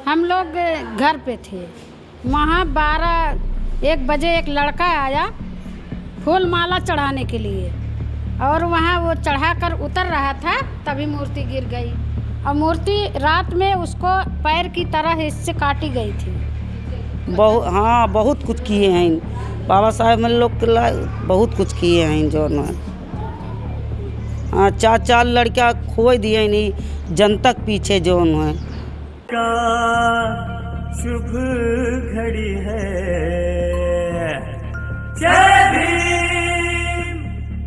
हम लोग घर पे थे, वहाँ 12-1 बजे एक लड़का आया फूल माला चढ़ाने के लिए, और वहाँ वो चढ़ाकर उतर रहा था, तभी मूर्ति गिर गई। और मूर्ति रात में उसको पैर की तरह हिस्से काटी गई थी। बहुत कुछ किए हैं बाबा साहब हम लोग के लिए, बहुत कुछ किए हैं जो न। हाँ, 4 लड़कियाँ खोई दिए नहीं जनतक पीछे जो है। का शुभ घड़ी है, जय भीम,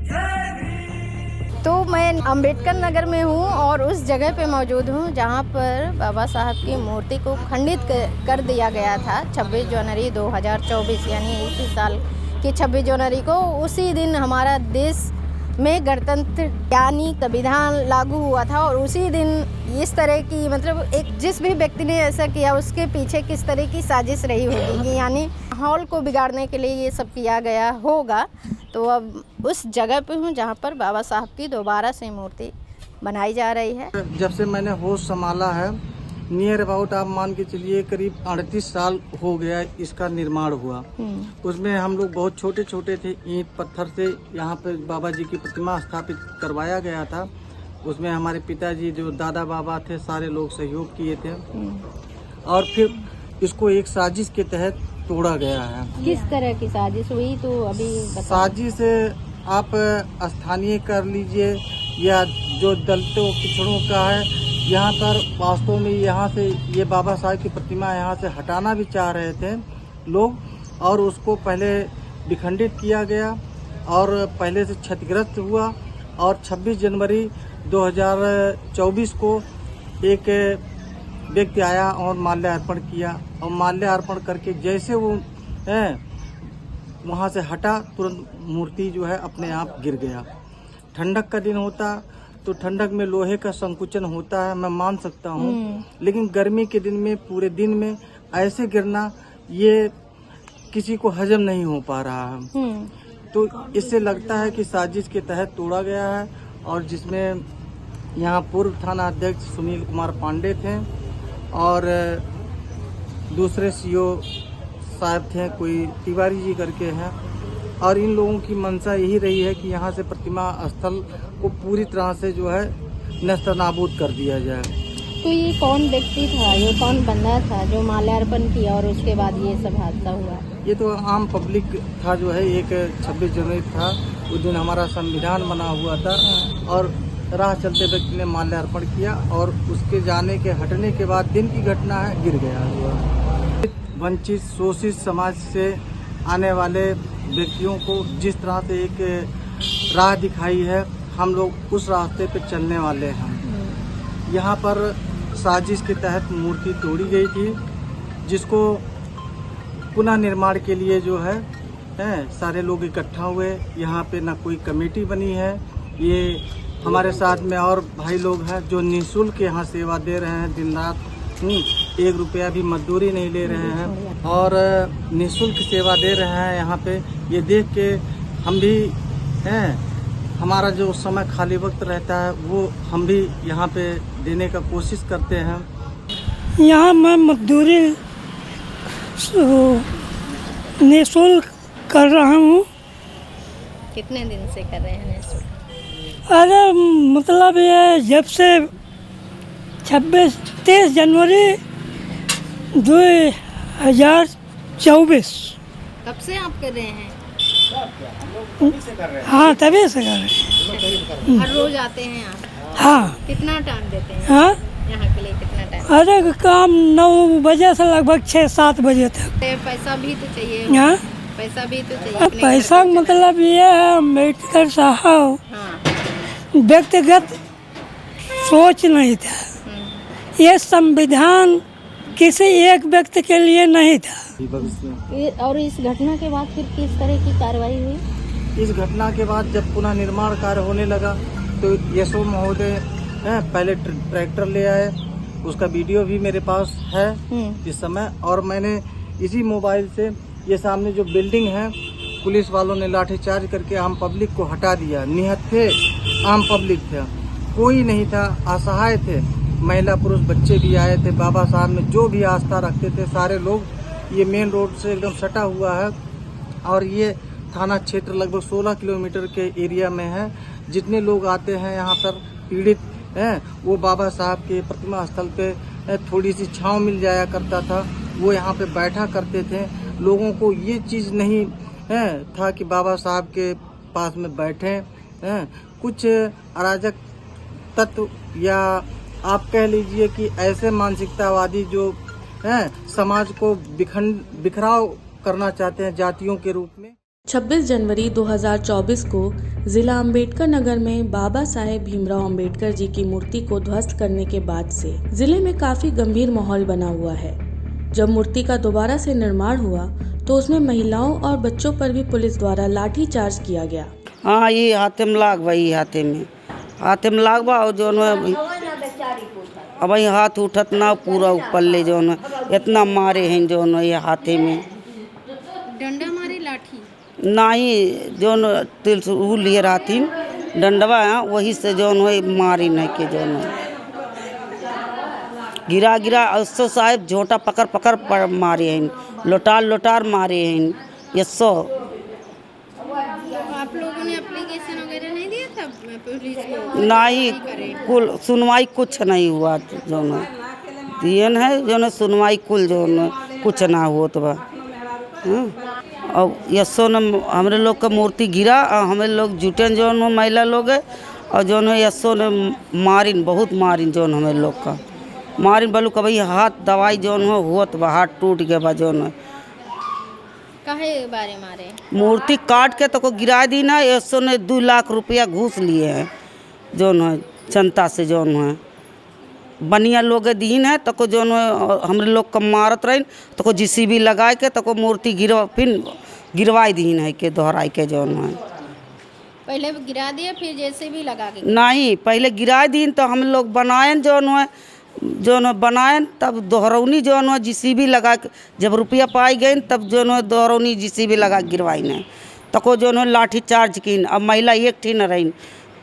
जय भीम। तो मैं अंबेडकर नगर में हूँ और उस जगह पे मौजूद हूँ जहाँ पर बाबा साहब की मूर्ति को खंडित कर दिया गया था 26 जनवरी 2024, यानी इसी साल की 26 जनवरी को। उसी दिन हमारा देश में गणतंत्र यानी संविधान लागू हुआ था, और उसी दिन इस तरह की मतलब एक जिस भी व्यक्ति ने ऐसा किया उसके पीछे किस तरह की साजिश रही होगी, यानी माहौल को बिगाड़ने के लिए ये सब किया गया होगा। तो अब उस जगह पे हूँ जहाँ पर बाबा साहब की दोबारा से मूर्ति बनाई जा रही है। जब से मैंने होश संभाला है, नियर अबाउट आप मान के चलिए करीब 38 साल हो गया इसका निर्माण हुआ। उसमें हम लोग बहुत छोटे छोटे थे, ईंट पत्थर से यहाँ पे बाबा जी की प्रतिमा स्थापित करवाया गया था। उसमें हमारे पिताजी जो दादा बाबा थे सारे लोग सहयोग किए थे, और फिर इसको एक साजिश के तहत तोड़ा गया है। किस तरह की साजिश हुई तो अभी साजिश आप स्थानीय कर लीजिए या जो दलितों पिछड़ों का है, यहाँ पर वास्तव में यहाँ से ये बाबा साहब की प्रतिमा यहाँ से हटाना भी चाह रहे थे लोग, और उसको पहले विखंडित किया गया और पहले से क्षतिग्रस्त हुआ। और 26 जनवरी 2024 को एक व्यक्ति आया और माल्यार्पण किया, और माल्यार्पण करके जैसे वो वहाँ से हटा, तुरंत मूर्ति जो है अपने आप गिर गया। ठंडक का दिन होता तो ठंडक में लोहे का संकुचन होता है, मैं मान सकता हूँ, लेकिन गर्मी के दिन में पूरे दिन में ऐसे गिरना ये किसी को हजम नहीं हो पा रहा है। तो इससे लगता है कि साजिश के तहत तोड़ा गया है, और जिसमें यहाँ पूर्व थाना अध्यक्ष सुनील कुमार पांडे थे और दूसरे सीओ साहब थे, कोई तिवारी जी करके हैं, और इन लोगों की मंशा यही रही है कि यहाँ से प्रतिमा स्थल को पूरी तरह से जो है नस्तनाबूद कर दिया जाए। तो ये कौन व्यक्ति था, ये कौन बंदा था जो माल्यार्पण किया और उसके बाद ये सब हादसा हुआ? ये तो आम पब्लिक था जो है, एक 26 जनवरी था, उस दिन हमारा संविधान बना हुआ था, और राह चलते व्यक्ति ने माल्यार्पण किया, और उसके जाने के हटने के बाद दिन की घटना है, गिर गया। वंचित शोषित समाज से आने वाले व्यक्तियों को जिस तरह से एक राह दिखाई है, हम लोग उस रास्ते पे चलने वाले हैं। यहाँ पर साजिश के तहत मूर्ति तोड़ी गई थी, जिसको पुनः निर्माण के लिए जो है सारे लोग इकट्ठा हुए। यहाँ पे ना कोई कमेटी बनी है, ये हमारे साथ में और भाई लोग हैं जो निःशुल्क यहाँ सेवा दे रहे हैं, दिन रात 1 रुपया भी मजदूरी नहीं ले रहे हैं, और निःशुल्क सेवा दे रहे हैं यहाँ पे। ये देख के हम भी हमारा जो समय खाली वक्त रहता है वो हम भी यहाँ पे देने का कोशिश करते हैं। यहाँ मैं मजदूरी निःशुल्क कर रहा हूँ। कितने दिन से कर रहे हैं निःशुल्क? अरे मतलब ये जब से 23 जनवरी 2024। कब से आप कर रहे हैं? हाँ, तभी से कर रहे हैं। हर रोज आते हैं आप? हाँ। कितना टाइम देते हैं हाँ, यहाँ के लिए? कितना टाइम? अरे काम 9 बजे से लगभग 6-7 बजे तक। पैसा भी तो चाहिए। हाँ, पैसा भी तो चाहिए। पैसा मतलब ये है, अम्बेडकर साहब व्यक्तिगत सोच नहीं था, ये संविधान किसी एक व्यक्ति के लिए नहीं था। और इस घटना के बाद फिर किस तरह की कार्रवाई हुई? इस घटना के बाद जब पुनः निर्माण कार्य होने लगा तो यशो महोदय पहले ट्रैक्टर ले आए, उसका वीडियो भी मेरे पास है इस समय, और मैंने इसी मोबाइल से ये सामने जो बिल्डिंग है, पुलिस वालों ने लाठीचार्ज करके आम पब्लिक को हटा दिया। निहत्थे आम पब्लिक था, कोई नहीं था, असहाय थे, महिला पुरुष बच्चे भी आए थे। बाबा साहब में जो भी आस्था रखते थे सारे लोग। ये मेन रोड से एकदम सटा हुआ है और ये थाना क्षेत्र लगभग 16 किलोमीटर के एरिया में है। जितने लोग आते हैं यहाँ पर पीड़ित हैं, वो बाबा साहब के प्रतिमा स्थल पे थोड़ी सी छांव मिल जाया करता था, वो यहाँ पे बैठा करते थे। लोगों को ये चीज़ नहीं था कि बाबा साहब के पास में बैठे हैं। कुछ अराजक तत्व या आप कह लीजिए कि ऐसे मानसिकतावादी जो समाज को बिखराव करना चाहते हैं जातियों के रूप में। 26 जनवरी 2024 को जिला अम्बेडकर नगर में बाबा साहेब भीमराव अम्बेडकर जी की मूर्ति को ध्वस्त करने के बाद से जिले में काफी गंभीर माहौल बना हुआ है। जब मूर्ति का दोबारा से निर्माण हुआ तो उसमें महिलाओं और बच्चों पर भी पुलिस द्वारा लाठी चार्ज किया गया। हाँ, ये हाथे में लाग भाई, हाथे में लाग बा और जो अब हाथ उठत ना पूरा ऊपर ले जो इतना मारे हैं जो ये हाथे में डंडा मारे लाठी नहीं जो त्रिशूल लिए रहती डंडवा है वही से जो मारी नहीं के जो गिरा अस्सो साहेब झोटा पकड़ मारे हैं, लोटार मारे हैं। यस्सो आप लोगों ने एप्लीकेशन वगैरह नहीं दिया था पुलिस को? नहीं, कुल सुनवाई कुछ नहीं हुआ जो दियन है जो सुनवाई कुल जो कुछ ना हो तो और यस्सो ने हमारे लोग का मूर्ति गिरा और हमें लोग जुटे जो महिला लोग है और जो यस्सो ने मारिन बहुत मारिन जो हमें लोग का मारिन बलू का भाई हाथ दवाई जो हुआ तो हाथ टूट गया बा जो काहे बारे मारे मूर्ति काट के तो को गिरा दी ना। यस्सो ने 2 लाख रुपया घूस लिए हैं जो जनता से जो है बनिया लोग दीन है तो को जो हमरे लोग का मारत रही तो को JCB लगा के तो को मूर्ति गिरवाई दीन है के दोहराई के जो है। पहले गिरा दिया फिर JCB लगा के? नहीं, पहले गिरा दीन तो हम लोग बनाएं जो बनाएं तब दोहरौनी जो JCB लगा के जब रुपया पाई गई तब जो दोहरौनी JCB लगा गिरवाई नहीं तो को जो लाठी चार्ज की। अब महिला एक ठी न रही,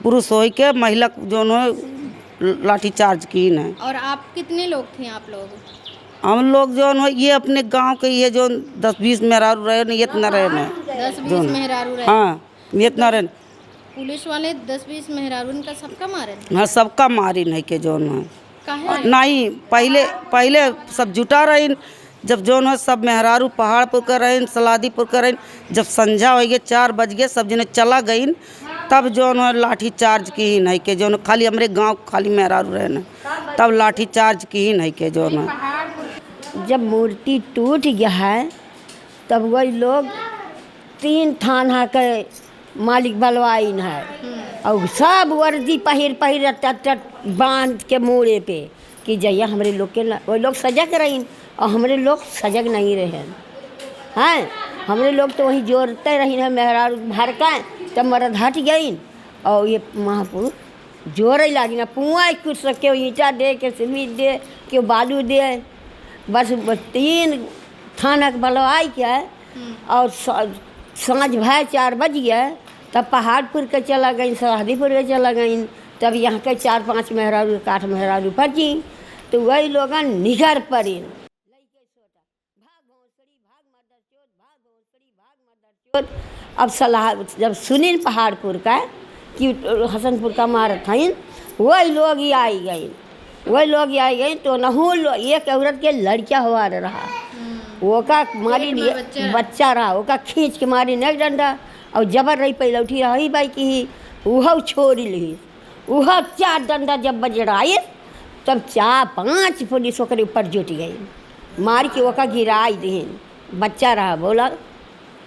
पुरुष हो के महिला जो लाठी चार्ज की है। और आप कितने लोग थे? आप लोग हम लोग जो ये अपने गांव के ये जो 10-20 मेहरारू रहे न इतना रहे न 10-20 मेहरारू रहे? हाँ, इतना रहे। पुलिस वाले 10-20 मेहरारू का सबका मारे? हाँ, सबका मारी नहीं के जो नहीं, पहले सब जुटा रही जब जो सब मेहरारू पहाड़पुर कर रहे सलादीपुर कर रहे। जब संझा हो गए 4 बज गए सब जने चला गई तब जो लाठी चार्ज की ही नहीं के जो खाली हमारे गांव खाली मेहरारू रहे न तब लाठी चार्ज की ही नहीं के जो जब मूर्ति टूट गया है तब वही लोग 3 थाना के मालिक बलवाइन है और सब वर्दी पहिर टट बांध के मोड़े पे कि जैया हमारे लोग के वो लोग सजग रही और हमारे लोग सजग नहीं रहे हैं। हमारे लोग तो वही जोड़ते रही है मेहरारू भड़काएँ तब मर्द हट गई और ये महापुरुष जोड़े लगी ना पुआ कुछ के ईंटा दे के सीमेंट दे के बालू दे बस 3 थाना के बलवाई के और सांझ भाई 4 बज गए तब पहाड़पुर के चला गई सलादीपुर के चला गई तब यहाँ के 4-5 मेहरारू 8 मेहरारू बची तो वही लोग निगर पड़ी। अब सलाह जब सुनील पहाड़पुर का कि हसनपुर का मारत हईन वही लोग ही आई गई तो नहू एक औरत के लड़किया हुआ रहा वो का मारी बच्चा रहा वो का खींच के मारी नहीं डंडा और जबर रही पहले उठी रही बाई की वह छोड़ी ली वह 4 डंडा जब बजड़ाई तब 4-5 पुलिस ओकरे ऊपर जुट गई मार के ओका गिराई दीन बच्चा रहा। बोला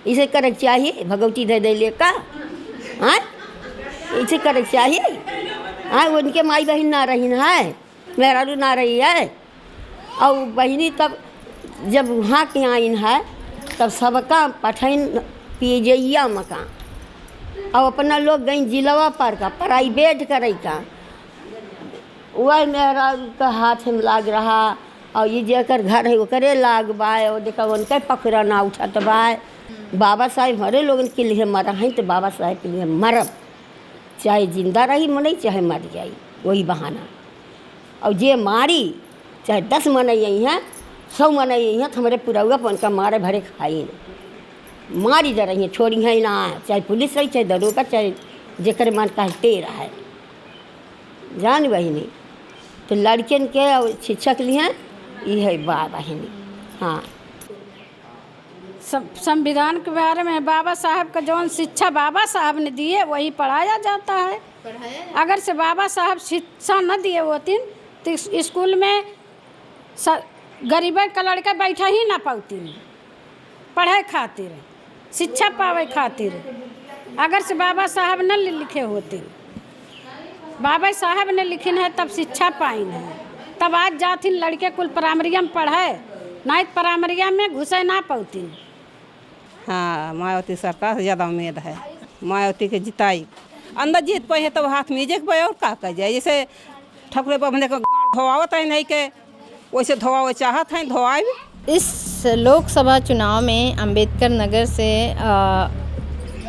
इसे करे चाहिए भगवती दे ले का हाँ इसे करे चाहिए हाँ उनके माई बहन ना रही है मेहरारू ना रही है और बहनी तब जब वहाँ के आइन है तब सबका पठन पिजैया मकान और अपना लोग गई जिलवा पर का प्राइवेट करे का वह मेहरारू का हाथ में लाग रहा और ये जेकर घर है वो करे लाग बाय और देखा उनके पकड़ा ना उठत बाय। बाबा साहेब हरे लोगन के लिए मरा है तो बाबा साहेब के लिए मरब चाहे जिंदा रही मरे चाहे मर जाई वही बहाना और जे मारी चाहे 10 मन यही हैं 100 मन यही हैं तो हमारे पुरौआपन का मारे भरे खाई मारी जा रही हैं छोड़ी हैं ना चाहे पुलिस रही चाहे दरोगा चाहे जेकर मन कहते रहा है जान बहिनी तो लड़कियन के शिक्षक लिए ये बात बहिनी। हाँ संविधान के बारे में बाबा साहब का जौन शिक्षा बाबा साहब ने दिए वही पढ़ाया जाता है। अगर से बाबा साहब शिक्षा न दिए होती तो स्कूल में गरीब का लड़का बैठा ही ना पाती पढ़े खातिर शिक्षा पावे खातिर। अगर से बाबा साहब न लिखे होते बाबा साहब ने लिखिन है तब शिक्षा पाइन है तब आज जाथिन लड़के कुल प्राइमरिया में पढ़े नहीं प्राइमरिया में घुसे ना पाती। हाँ मायावती सरकार से ज़्यादा उम्मीद है मायावती के जिताई अंदर जीत पाए है तब हाथ में जे पाए और का कर जाए जैसे ठकुरे पर हमने धोआवत है नहीं के वैसे धोआवे चाहत है धोआए। इस लोकसभा चुनाव में अंबेडकर नगर से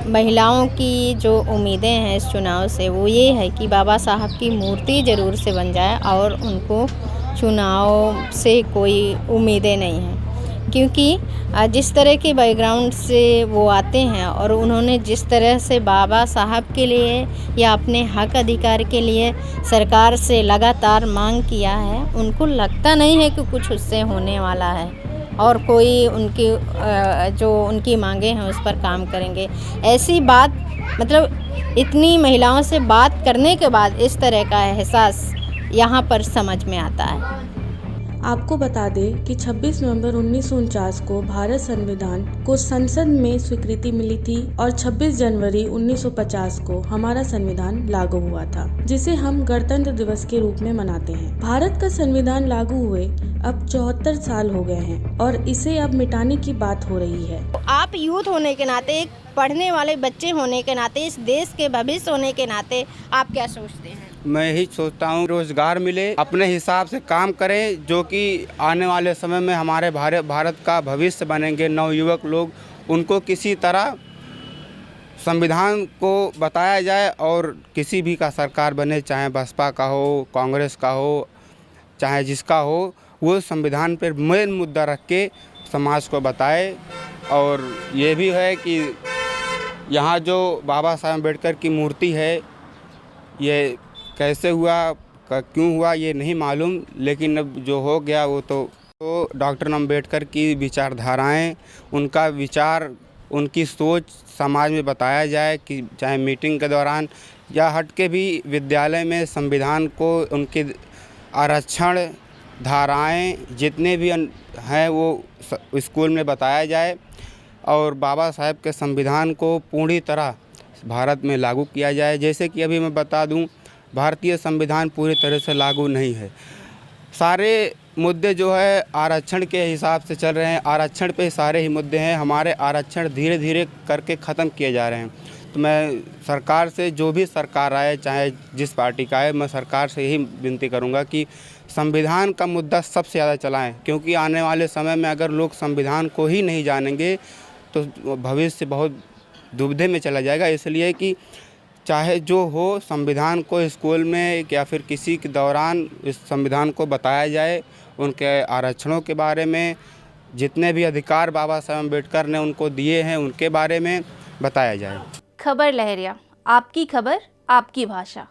महिलाओं की जो उम्मीदें हैं इस चुनाव से वो ये है कि बाबा साहब की मूर्ति ज़रूर से बन जाए और उनको चुनाव से कोई उम्मीदें नहीं हैं क्योंकि जिस तरह के बैकग्राउंड से वो आते हैं और उन्होंने जिस तरह से बाबा साहब के लिए या अपने हक अधिकार के लिए सरकार से लगातार मांग किया है उनको लगता नहीं है कि कुछ उससे होने वाला है और कोई उनकी जो उनकी मांगे हैं उस पर काम करेंगे। ऐसी बात मतलब इतनी महिलाओं से बात करने के बाद इस तरह का एहसास यहाँ पर समझ में आता है। आपको बता दें कि 26 नवंबर 1949 को भारत संविधान को संसद में स्वीकृति मिली थी और 26 जनवरी 1950 को हमारा संविधान लागू हुआ था जिसे हम गणतंत्र दिवस के रूप में मनाते हैं। भारत का संविधान लागू हुए अब 74 साल हो गए हैं और इसे अब मिटाने की बात हो रही है। आप यूथ होने के नाते एक पढ़ने वाले बच्चे होने के नाते इस देश के भविष्य होने के नाते आप क्या सोचते हैं? मैं यही सोचता हूँ रोजगार मिले अपने हिसाब से काम करें जो कि आने वाले समय में हमारे भारत का भविष्य बनेंगे नवयुवक लोग उनको किसी तरह संविधान को बताया जाए और किसी भी का सरकार बने चाहे बसपा का हो कांग्रेस का हो चाहे जिसका हो वो संविधान पर मेन मुद्दा रख के समाज को बताए। और ये भी है कि यहाँ जो बाबा साहब अम्बेडकर की मूर्ति है ये कैसे हुआ क्यों हुआ ये नहीं मालूम लेकिन अब जो हो गया वो तो डॉक्टर अम्बेडकर की विचारधाराएं उनका विचार उनकी सोच समाज में बताया जाए कि चाहे मीटिंग के दौरान या हट के भी विद्यालय में संविधान को उनके आरक्षण धाराएं जितने भी हैं वो स्कूल में बताया जाए और बाबा साहब के संविधान को पूरी तरह भारत में लागू किया जाए। जैसे कि अभी मैं बता दूं भारतीय संविधान पूरी तरह से लागू नहीं है। सारे मुद्दे जो है आरक्षण के हिसाब से चल रहे हैं आरक्षण पे सारे ही मुद्दे हैं हमारे आरक्षण धीरे धीरे करके ख़त्म किए जा रहे हैं। तो मैं सरकार से जो भी सरकार आए चाहे जिस पार्टी का आए मैं सरकार से यही विनती करूंगा कि संविधान का मुद्दा सबसे ज़्यादा चलाएं क्योंकि आने वाले समय में अगर लोग संविधान को ही नहीं जानेंगे तो भविष्य बहुत दुविधा में चला जाएगा। इसलिए कि चाहे जो हो संविधान को स्कूल में या फिर किसी के दौरान इस संविधान को बताया जाए उनके आरक्षणों के बारे में जितने भी अधिकार बाबा साहब अम्बेडकर ने उनको दिए हैं उनके बारे में बताया जाए। खबर लहरिया आपकी खबर आपकी भाषा।